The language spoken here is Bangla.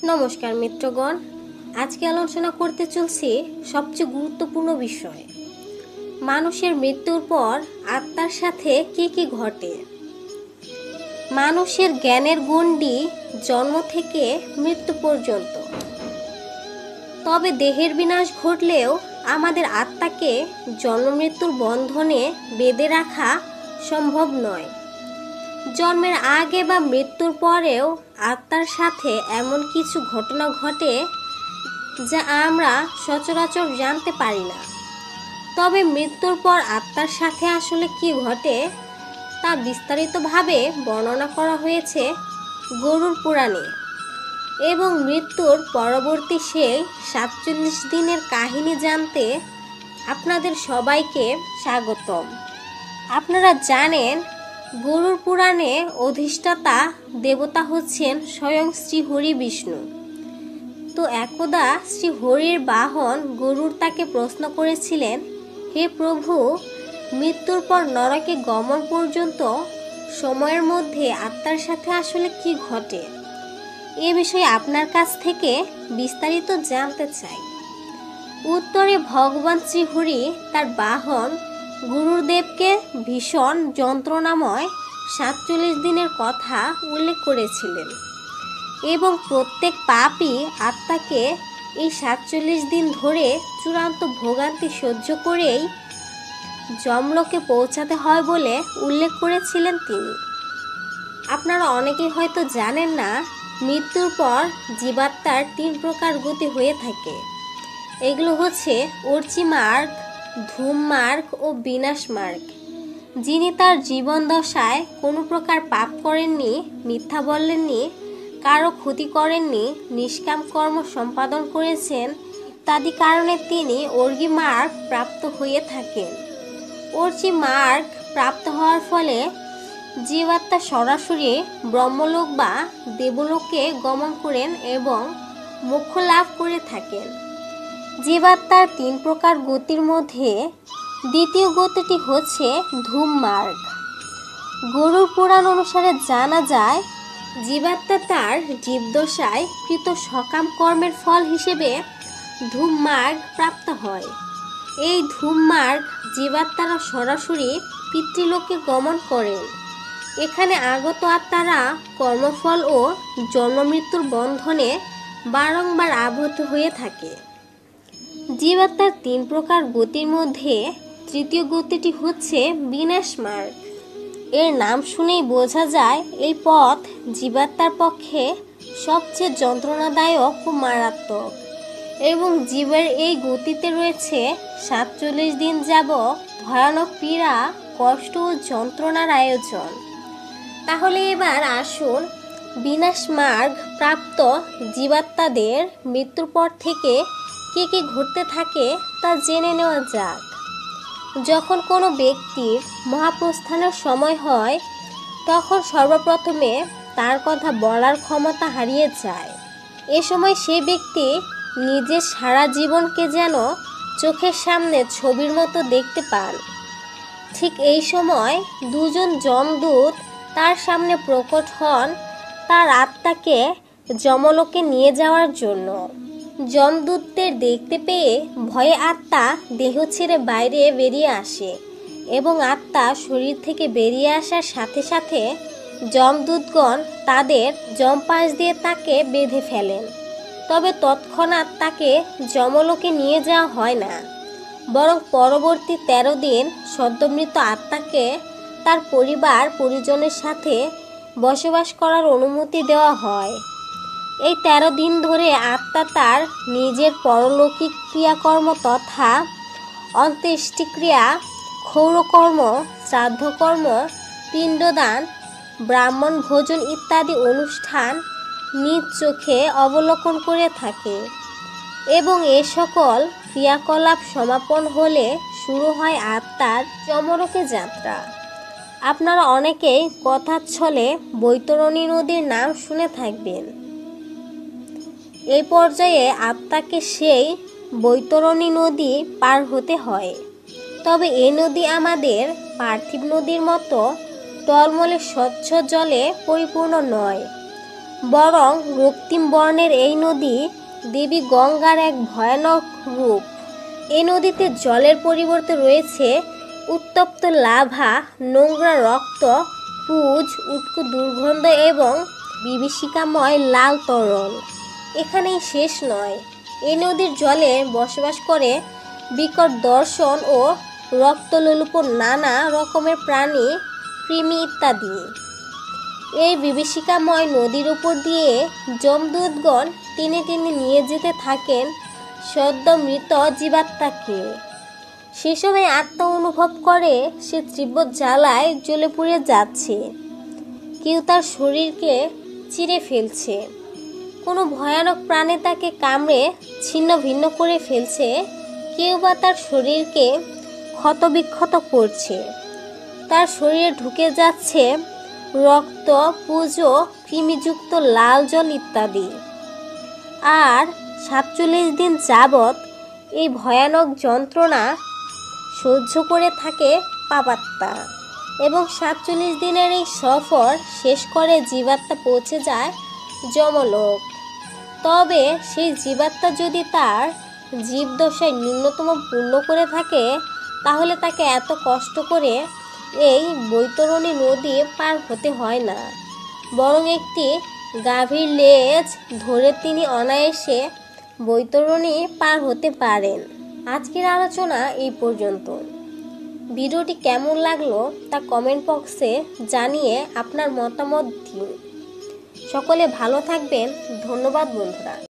নমস্কার মিত্রগণ, আজকে আলোচনা করতে চলছি সবচেয়ে গুরুত্বপূর্ণ বিষয়, মানুষের মৃত্যুর পর আত্মার সাথে কি কি ঘটে। মানুষের জ্ঞানের গণ্ডি জন্ম থেকে মৃত্যু পর্যন্ত, তবে দেহের বিনাশ ঘটলেও আমাদের আত্মাকে জন্ম মৃত্যুর বন্ধনে বেঁধে রাখা সম্ভব নয়। জন্মের আগে বা মৃত্যুর পরেও আত্মার সাথে এমন কিছু ঘটনা ঘটে যা আমরা সচরাচর জানতে পারি না। তবে মৃত্যুর পর আত্মার সাথে আসলে কি ঘটে তা বিস্তারিতভাবে বর্ণনা করা হয়েছে গরুড় পুরাণে, এবং মৃত্যুর পরবর্তী সেই 47 দিনের কাহিনী জানতে আপনাদের সবাইকে স্বাগতম। আপনারা জানেন, গরুড় পুরাণে অধিষ্ঠাতা দেবতা হচ্ছেন স্বয়ং শ্রী হরি বিষ্ণু। তো একদা শ্রী হরির বাহন গরুড় তাকে প্রশ্ন করেছিলেন, হে প্রভু, মৃত্যুর পর নরকে গমন পর্যন্ত সময়ের মধ্যে আত্মার সাথে আসলে কি ঘটে, এ বিষয়ে আপনার কাছ থেকে বিস্তারিত জানতে চাই। উত্তরে ভগবান শ্রীহরি তার বাহন গুরুদেবকে ভীষণ যন্ত্রণাময় 47 দিনের কথা উল্লেখ করেছিলেন, এবং প্রত্যেক পাপী আত্মাকে এই 47 দিন ধরে চূড়ান্ত ভোগান্তি সহ্য করেই যমলোকে পৌঁছাতে হয় বলে উল্লেখ করেছিলেন তিনি। আপনারা অনেকেই হয়তো জানেন না, মৃত্যুর পর জীবাত্মার 3 প্রকার গতি হয়ে থাকে। এগুলো হচ্ছে অর্চি মার্গ, ধূম মার্গ ও বিনাশ মার্গ। যিনি তার জীবন দশায় কোনো প্রকার পাপ করেননি, মিথ্যা বলেননি, কারো ক্ষতি করেননি, নিষ্কাম কর্ম সম্পাদন করেছেন ইত্যাদি কারণে তিনি অর্গি মার্গ প্রাপ্ত হয়ে থাকেন। অর্চি মার্গ প্রাপ্ত হওয়ার ফলে জীবাত্মা সরাসরি ব্রহ্মলোক বা দেবলোকে গমন করেন এবং মোক্ষ লাভ করে থাকেন। জীবাত্মার 3 প্রকার গতির মধ্যে দ্বিতীয় গতিটি হচ্ছে ধূম মার্গ। গরুড় পুরাণ অনুসারে জানা যায়, জীবাত্মা তার জীবদশায় কৃত সকাম কর্মের ফল হিসেবে ধূম মার্গ প্রাপ্ত হয়। এই ধূম মার্গ জীবাত্মারা সরাসরি পিতৃলোকে গমন করেন। এখানে আগত আত্মারা কর্মফল ও জন্মমৃত্যুর বন্ধনে বারংবার আবদ্ধ হয়ে থাকে। জীবাত্মার 3 প্রকার গতির মধ্যে তৃতীয় গতিটি হচ্ছে বিনাশ মার্গ। এর নাম শুনেই বোঝা যায় এই পথ জীবাত্মার পক্ষে সবচেয়ে যন্ত্রণাদায়ক ও মারাত্মক, এবং জীবের এই গতিতে রয়েছে 47 দিন যাবৎ ভয়ানক পীড়া, কষ্ট ও যন্ত্রণার আয়োজন। তাহলে এবার আসুন বিনাশ মার্গ প্রাপ্ত জীবাত্মাদের মৃত্যুর পর থেকে কি কি ঘটতে থাকে তা জেনে নেওয়া যাক। যখন কোনো ব্যক্তির মহাপ্রস্থানের সময় হয়, তখন সর্বপ্রথমে তার কথা বলার ক্ষমতা হারিয়ে যায়। এ সময় সেই ব্যক্তি নিজের সারা জীবনকে যেন চোখের সামনে ছবির মতো দেখতে পান। ঠিক এই সময় 2 জন যমদূত তার সামনে প্রকট হন তার আত্মাকে যমলোকে নিয়ে যাওয়ার জন্য। যমদূতদের দেখতে পেয়ে ভয়ে আত্মা দেহ ছেড়ে বাইরে বেরিয়ে আসে, এবং আত্মা শরীর থেকে বেরিয়ে আসার সাথে সাথে যমদূতগণ তাদের যমপাশ দিয়ে তাকে বেঁধে ফেলেন। তবে তৎক্ষণাৎ তাকে যমলোকে নিয়ে যাওয়া হয় না, বরং পরবর্তী 13 দিন সদ্যমৃত আত্মাকে তার পরিবার পরিজনের সাথে বসবাস করার অনুমতি দেওয়া হয়। এই 13 দিন ধরে আত্মা তার নিজের পরলৌকিক ক্রিয়াকর্ম তথা অন্ত্যেষ্টিক্রিয়া, ক্ষৌরকর্ম, শ্রাদ্ধকর্ম, পিণ্ডদান, ব্রাহ্মণ ভোজন ইত্যাদি অনুষ্ঠান নিজ চোখে অবলোকন করে থাকে, এবং এ সকল ক্রিয়াকলাপ সমাপন হলে শুরু হয় আত্মার যমলোকে যাত্রা। আপনারা অনেকেই কথাচ্ছলে বৈতরণী নদীর নাম শুনে থাকবেন। এই পর্যায়ে আত্মাকে সেই বৈতরণী নদী পার হতে হয়। তবে এই নদী আমাদের পার্থিব নদীর মতো টলমলে স্বচ্ছ জলে পরিপূর্ণ নয়, বরং রক্তিম বর্ণের এই নদী দেবী গঙ্গার এক ভয়ানক রূপ। এই নদীতে জলের পরিবর্তে রয়েছে উত্তপ্ত লাভা, নোংরা রক্ত, পুজ, উটকো দুর্গন্ধ এবং বিভীষিকাময় লাল তরল। এখানেই শেষ নয়, এই নদীর জলে বসবাস করে বিকট দর্শন ও রক্তলোলুপ নানা রকমের প্রাণী, কৃমি ইত্যাদি। এই বিভীষিকাময় নদীর উপর দিয়ে যমদূতগণ টেনে টেনে নিয়ে যেতে থাকেন সদ্য মৃত জীবাত্মাকে। সে সময় আত্মা অনুভব করে সে তীব্র জ্বালায় জ্বলে পুড়ে যাচ্ছে। কেউ তার শরীরকে চিরে ফেলছে, কোনো ভয়ানক প্রাণী তাকে কামড়ে ছিন্ন ভিন্ন করে ফেলছে, কেউ বা তার শরীরকে ক্ষতবিক্ষত করছে। তার শরীরে ঢুকে যাচ্ছে রক্ত, পুজ, কৃমিযুক্ত লাল জল ইত্যাদি। আর 47 দিন যাবৎ এই ভয়ানক যন্ত্রণা সহ্য করে থাকে পাপাত্মা এবং 47 দিনের এই সফর শেষ করে জীবাত্মা পৌঁছে যায় যমলোক। তবে সেই জীবাত্মা যদি তার জীবদশায় ন্যূনতম পূর্ণ করে থাকে, তাহলে তাকে এত কষ্ট করে এই বৈতরণী নদী পার হতে হয় না, বরং একটি গাভীর লেজ ধরে তিনি অনায়াসে বৈতরণী পার হতে পারেন। আজকের আলোচনা এই পর্যন্ত। ভিডিওটি কেমন লাগলো তা কমেন্ট বক্সে জানিয়ে আপনার মতামত দিন। সকলে ভালো থাকবেন। ধন্যবাদ বন্ধুরা।